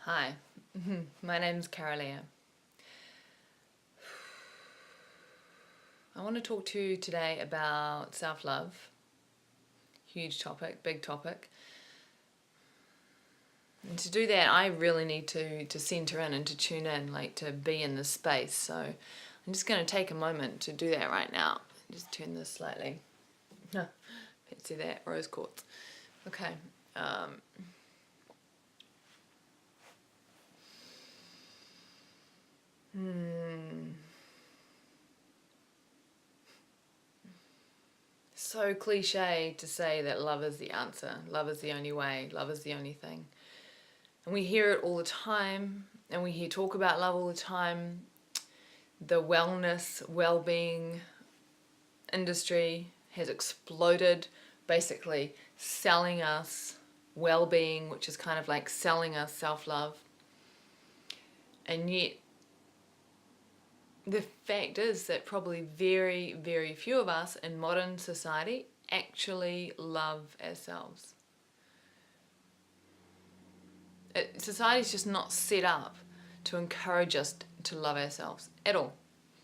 Hi, my name's Kara-Leah. I want to talk to you today about self-love. Huge topic, big topic. And to do that, I really need to center in and to tune in, like to be in this space. So I'm just going to take a moment to do that right now. Just turn this slightly. Let's see that, rose quartz. Okay. So cliche to say that love is the answer, love is the only way, love is the only thing. And we hear it all the time, and we hear talk about love all the time. The wellness, well-being industry has exploded, basically selling us well-being, which is kind of like selling us self-love. And yet, the fact is that probably very, very few of us in modern society actually love ourselves. Society's just not set up to encourage us to love ourselves at all.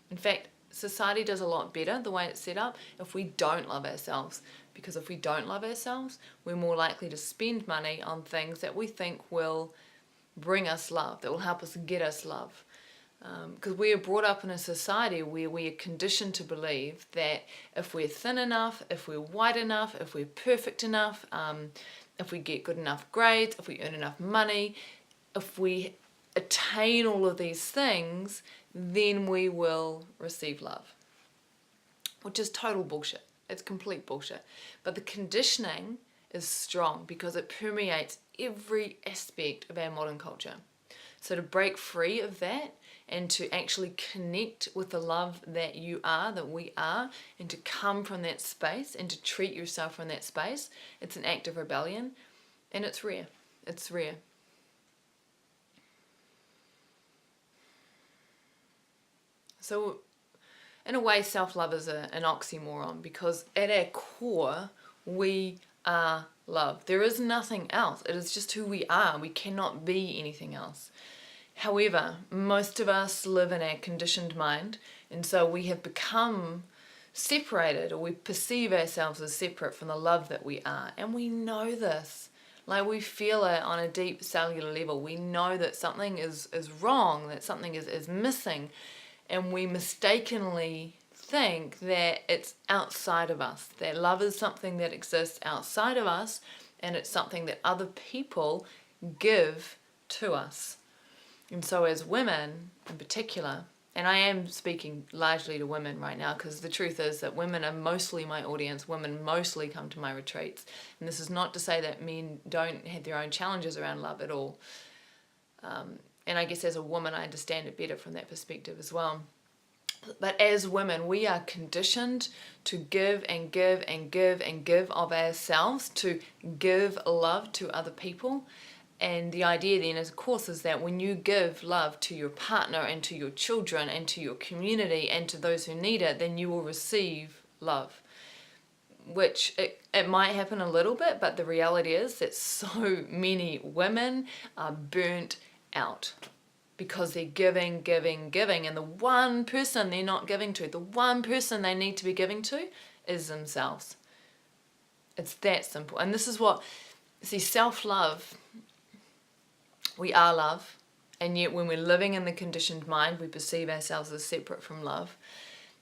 In fact, society does a lot better the way it's set up if we don't love ourselves. Because if we don't love ourselves, we're more likely to spend money on things that we think will bring us love, that will help us get us love. Because we are brought up in a society where we are conditioned to believe that if we're thin enough, if we're white enough, if we're perfect enough, if we get good enough grades, if we earn enough money, if we attain all of these things, then we will receive love. Which is total bullshit. It's complete bullshit. But the conditioning is strong because it permeates every aspect of our modern culture. So to break free of that and to actually connect with the love that you are, that we are, and to come from that space and to treat yourself from that space, it's an act of rebellion, and it's rare. It's rare. So in a way, self-love is an oxymoron because at our core, we are love. There is nothing else. It is just who we are. We cannot be anything else. However, most of us live in our conditioned mind, and so we have become separated, or we perceive ourselves as separate from the love that we are. And we know this. Like, we feel it on a deep cellular level. We know that something is wrong, that something is missing, and we mistakenly think that it's outside of us, that love is something that exists outside of us, and it's something that other people give to us. And so as women in particular, and I am speaking largely to women right now because the truth is that women are mostly my audience, women mostly come to my retreats. And this is not to say that men don't have their own challenges around love at all. And I guess as a woman I understand it better from that perspective as well. But as women, we are conditioned to give and give and give and give of ourselves, to give love to other people. And the idea then, of course, is that when you give love to your partner and to your children and to your community and to those who need it, then you will receive love. Which it might happen a little bit, but the reality is that so many women are burnt out because they're giving, giving, giving, and the one person they're not giving to, the one person they need to be giving to is themselves. It's that simple. And this is what, see, self-love, we are love, and yet when we're living in the conditioned mind, we perceive ourselves as separate from love.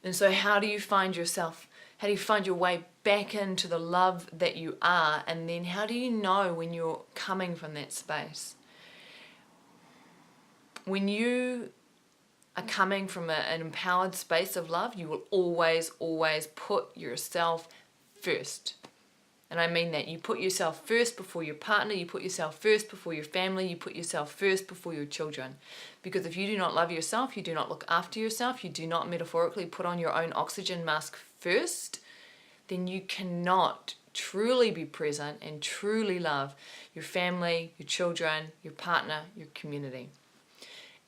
And so how do you find yourself? How do you find your way back into the love that you are? And then how do you know when you're coming from that space? When you are coming from an empowered space of love, you will always, always put yourself first. And I mean that. You put yourself first before your partner, you put yourself first before your family, you put yourself first before your children. Because if you do not love yourself, you do not look after yourself, you do not metaphorically put on your own oxygen mask first, then you cannot truly be present and truly love your family, your children, your partner, your community.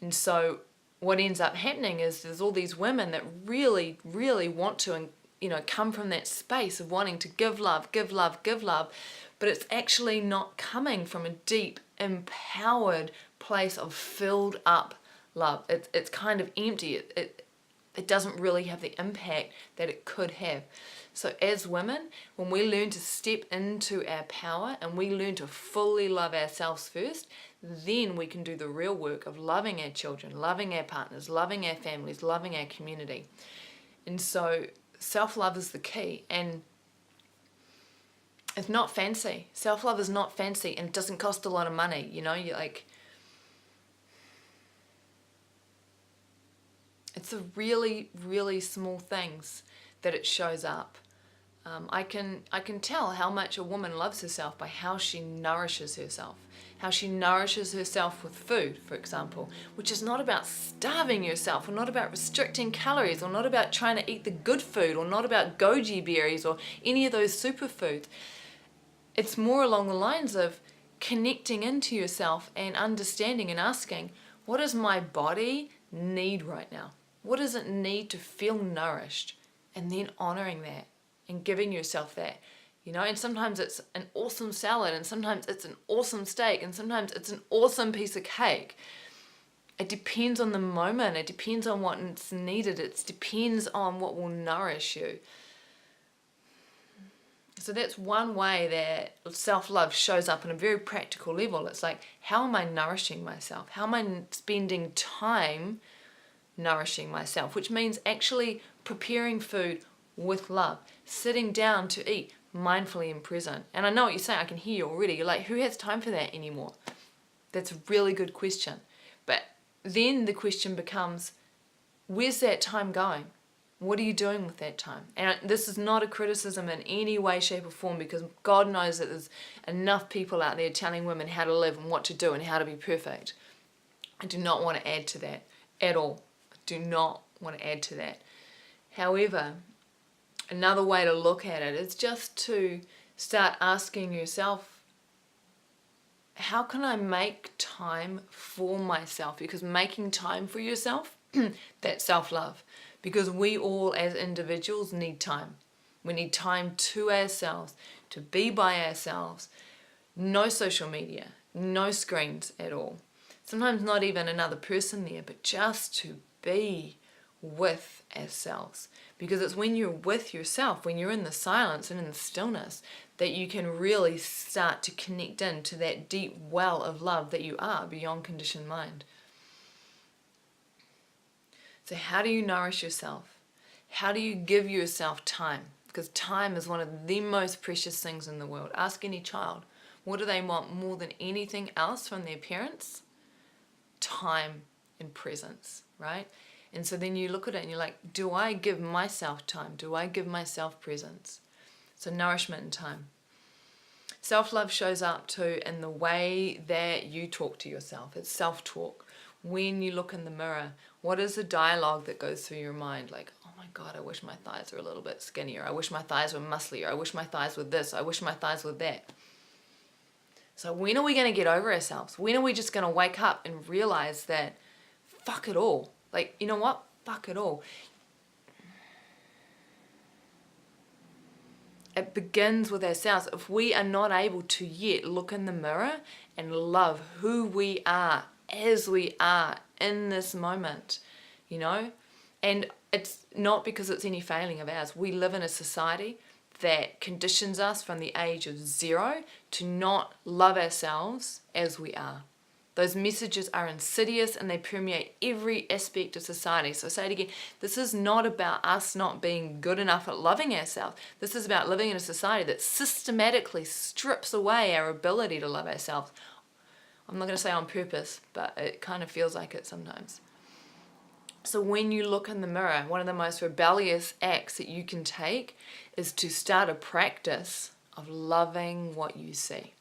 And so what ends up happening is there's all these women that really, really want to, come from that space of wanting to give love, give love, give love, but it's actually not coming from a deep, empowered place of filled up love. It's kind of empty. It doesn't really have the impact that it could have. So as women, when we learn to step into our power and we learn to fully love ourselves first, then we can do the real work of loving our children, loving our partners, loving our families, loving our community. And so self-love is the key. And it's not fancy. Self-love is not fancy, and it doesn't cost a lot of money. You know, you're like, it's the really, really small things that it shows up. I can tell how much a woman loves herself by how she nourishes herself. How she nourishes herself with food, for example, which is not about starving yourself, or not about restricting calories, or not about trying to eat the good food, or not about goji berries, or any of those superfoods. It's more along the lines of connecting into yourself and understanding and asking, what does my body need right now? What does it need to feel nourished? And then honoring that and giving yourself that, you know. And sometimes it's an awesome salad, and sometimes it's an awesome steak, and sometimes it's an awesome piece of cake. It depends on the moment. It depends on what's needed. It depends on what will nourish you. So that's one way that self-love shows up on a very practical level. It's like, how am I nourishing myself? How am I spending time nourishing myself? Which means actually preparing food with love, sitting down to eat mindfully and present. And I know what you're saying, I can hear you already. You're like, who has time for that anymore? That's a really good question. But then the question becomes, where's that time going? What are you doing with that time? And this is not a criticism in any way, shape or form, because God knows that there's enough people out there telling women how to live and what to do and how to be perfect. I do not want to add to that at all. I do not want to add to that. However, another way to look at it is just to start asking yourself, how can I make time for myself? Because making time for yourself, that's self-love. Because we all as individuals need time. We need time to ourselves, to be by ourselves. No social media, no screens at all. Sometimes not even another person there, but just to be with ourselves. Because it's when you're with yourself, when you're in the silence and in the stillness, that you can really start to connect into that deep well of love that you are beyond conditioned mind. So how do you nourish yourself? How do you give yourself time? Because time is one of the most precious things in the world. Ask any child, what do they want more than anything else from their parents? Time and presence, right? And so then you look at it and you're like, do I give myself time? Do I give myself presence? So nourishment and time. Self-love shows up too in the way that you talk to yourself. It's self-talk. When you look in the mirror, what is the dialogue that goes through your mind? Like, oh my God, I wish my thighs were a little bit skinnier. I wish my thighs were musclier. I wish my thighs were this. I wish my thighs were that. So when are we going to get over ourselves? When are we just going to wake up and realize that, fuck it all? Like, you know what? Fuck it all. It begins with ourselves. If we are not able to yet look in the mirror and love who we are as we are in this moment, you know, and it's not because it's any failing of ours. We live in a society that conditions us from the age of 0 to not love ourselves as we are. Those messages are insidious and they permeate every aspect of society. So I say it again, this is not about us not being good enough at loving ourselves. This is about living in a society that systematically strips away our ability to love ourselves. I'm not going to say on purpose, but it kind of feels like it sometimes. So when you look in the mirror, one of the most rebellious acts that you can take is to start a practice of loving what you see.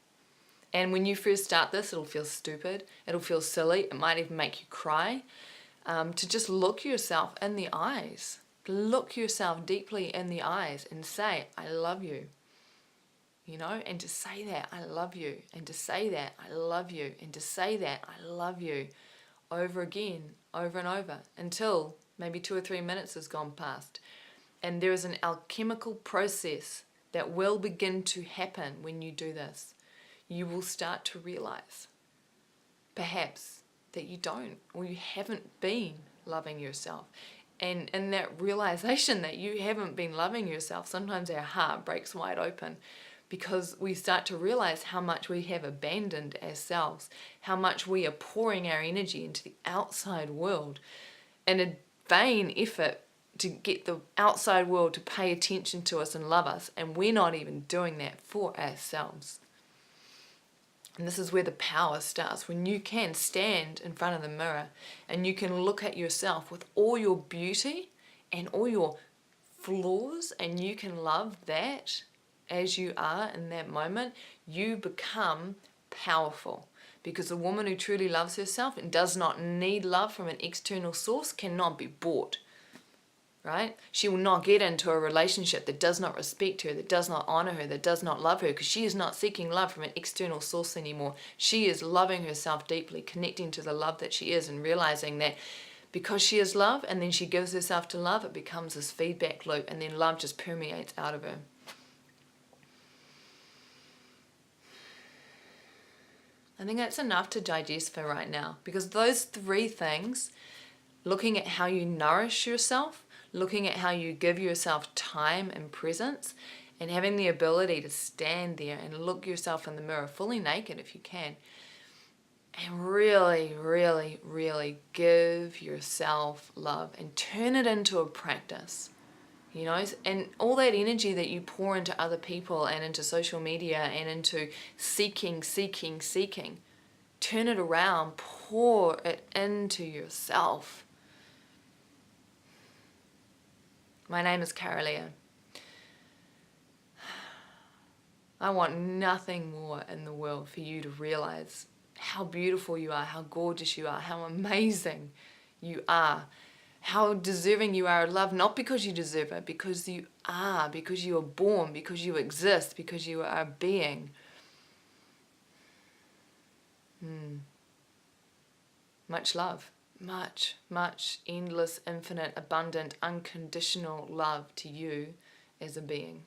And when you first start this, it'll feel stupid, it'll feel silly, it might even make you cry. To just look yourself in the eyes. Look yourself deeply in the eyes and say, I love you. You know, and to say that, I love you. And to say that, I love you. And to say that, I love you. Over again, over and over, until maybe 2 or 3 minutes has gone past. And there is an alchemical process that will begin to happen when you do this. You will start to realize perhaps that you don't, or you haven't been loving yourself. And in that realization that you haven't been loving yourself, sometimes our heart breaks wide open, because we start to realize how much we have abandoned ourselves, how much we are pouring our energy into the outside world in a vain effort to get the outside world to pay attention to us and love us, and we're not even doing that for ourselves. And this is where the power starts, when you can stand in front of the mirror and you can look at yourself with all your beauty and all your flaws, and you can love that as you are in that moment. You become powerful, because a woman who truly loves herself and does not need love from an external source cannot be bought. Right? She will not get into a relationship that does not respect her, that does not honor her, that does not love her, because she is not seeking love from an external source anymore. She is loving herself deeply, connecting to the love that she is, and realizing that because she is love and then she gives herself to love, it becomes this feedback loop, and then love just permeates out of her. I think that's enough to digest for right now, because those three things, looking at how you nourish yourself, looking at how you give yourself time and presence, and having the ability to stand there and look yourself in the mirror fully naked if you can, and really, really, really give yourself love and turn it into a practice. You know, and all that energy that you pour into other people and into social media and into seeking, turn it around, pour it into yourself. My name is Kara-Leah. I want nothing more in the world for you to realize how beautiful you are, how gorgeous you are, how amazing you are, how deserving you are of love, not because you deserve it, because you are born, because you exist, because you are a being. Much love. Much, much, endless, infinite, abundant, unconditional love to you as a being.